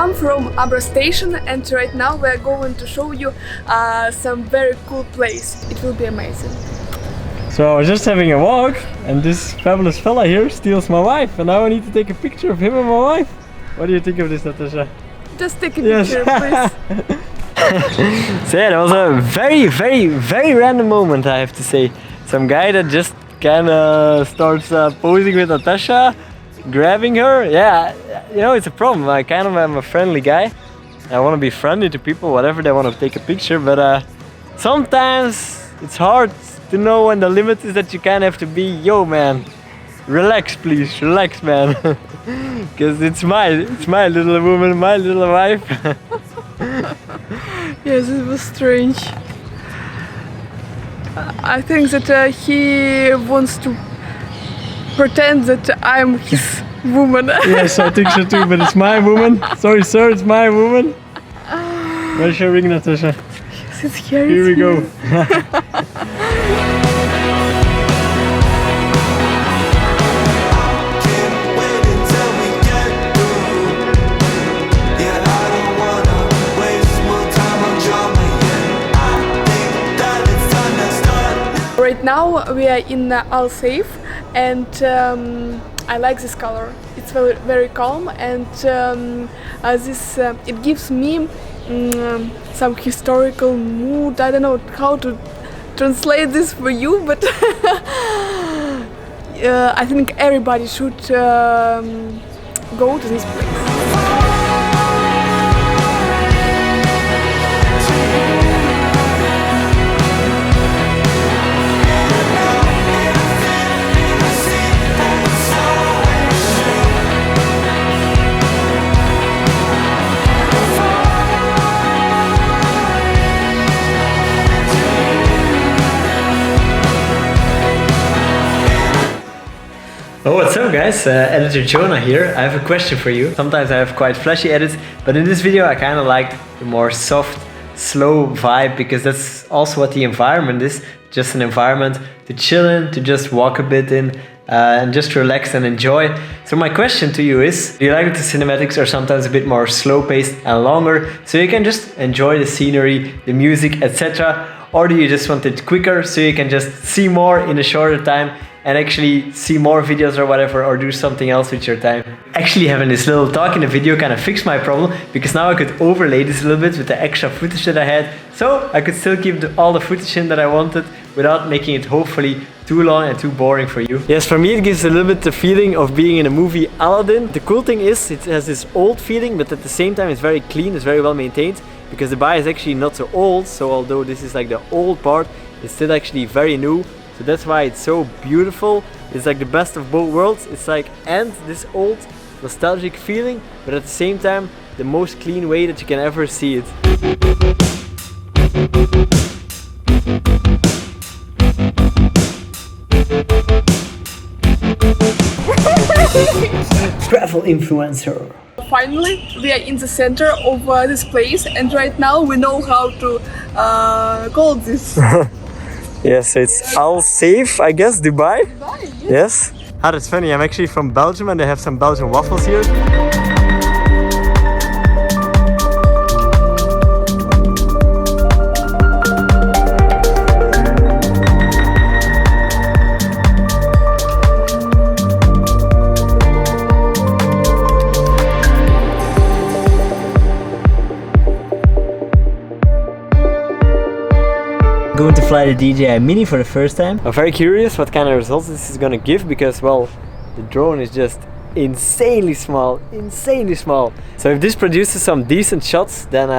come from Abra station, and right now we are going to show you some very cool place. It will be amazing. So I was just having a walk, and this fabulous fella here steals my wife, and now I need to take a picture of him and my wife. What do you think of this, Natasha? Just take a picture, please. So yeah, that was a very random moment, I have to say. Some guy that just kind of starts posing with Natasha, grabbing her. Yeah, you know, it's a problem. I kind of am a friendly guy. I want to be friendly to people, whatever they want to take a picture, but sometimes it's hard to know when the limit is that you kind of have to be, yo man, relax please, relax man. Because it's my little woman, my little wife. Yes, it was strange. I think that he wants to pretend that I'm his woman. Yes, I think so too, but it's my woman. Sorry sir, it's my woman. Where's your ring, Natasha? Yes, it's here. Here we go. Right now we are in seef, and I like this color. It's very calm, and it gives me some historical mood. I don't know how to translate this for you, but I think everybody should go to this place. Oh, what's up guys, editor Jona here. I have a question for you. Sometimes I have quite flashy edits, but in this video I kind of liked the more soft, slow vibe, because that's also what the environment is. Just an environment to chill in, to just walk a bit in, and just relax and enjoy. So my question to you is, do you like the cinematics are sometimes a bit more slow paced and longer, so you can just enjoy the scenery, the music, etc.? Or do you just want it quicker, so you can just see more in a shorter time and actually see more videos or whatever, or do something else with your time? Actually having this little talk in the video kind of fixed my problem, because now I could overlay this a little bit with the extra footage that I had, so I could still keep all the footage in that I wanted without making it hopefully too long and too boring for you. Yes, for me it gives a little bit the feeling of being in a movie Aladdin. The cool thing is it has this old feeling, but at the same time it's very clean, it's very well maintained, because the Dubai is actually not so old, so although this is like the old part, it's still actually very new. So that's why it's so beautiful. It's like the best of both worlds. It's like, and this old nostalgic feeling, but at the same time the most clean way that you can ever see it. Travel influencer. Finally, we are in the center of this place, and right now we know how to call this. Yes, it's seef, I guess, Dubai. Dubai, Yes. Ah, that's funny. I'm actually from Belgium, and they have some Belgian waffles here. Going to fly the Dji Mini for the first time. I'm very curious what kind of results this is gonna give, because, well, the drone is just insanely small, So if this produces some decent shots, then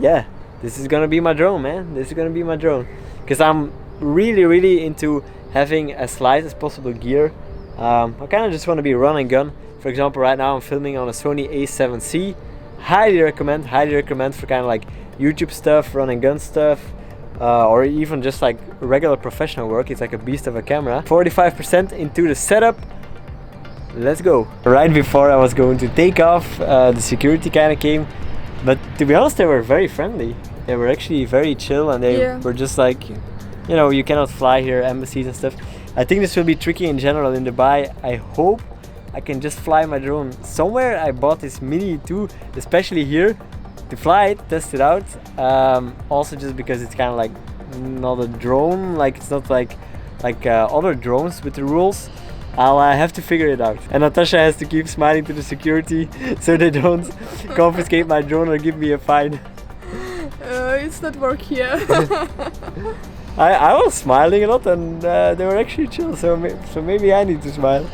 yeah, this is gonna be my drone, man. This is gonna be my drone. Because I'm really into having as light as possible gear. I kind of just want to be run and gun. For example, right now I'm filming on a Sony A7C. Highly recommend for kind of like YouTube stuff, run and gun stuff. Or even just like regular professional work. It's like a beast of a camera. 45% into the setup. Let's go. Right before I was going to take off, the security kind of came, but to be honest, they were very friendly. They were actually very chill, and they were just like, you know, you cannot fly here, embassies and stuff. I think this will be tricky in general in Dubai. I hope I can just fly my drone. Somewhere I bought this Mini too, especially here, to fly it, test it out. Also just because it's kind of like not a drone, like it's not like other drones with the rules. I'll have to figure it out. And Natasha has to keep smiling to the security so they don't confiscate my drone or give me a fine. It's not work here. I was smiling a lot and they were actually chill, so maybe I need to smile.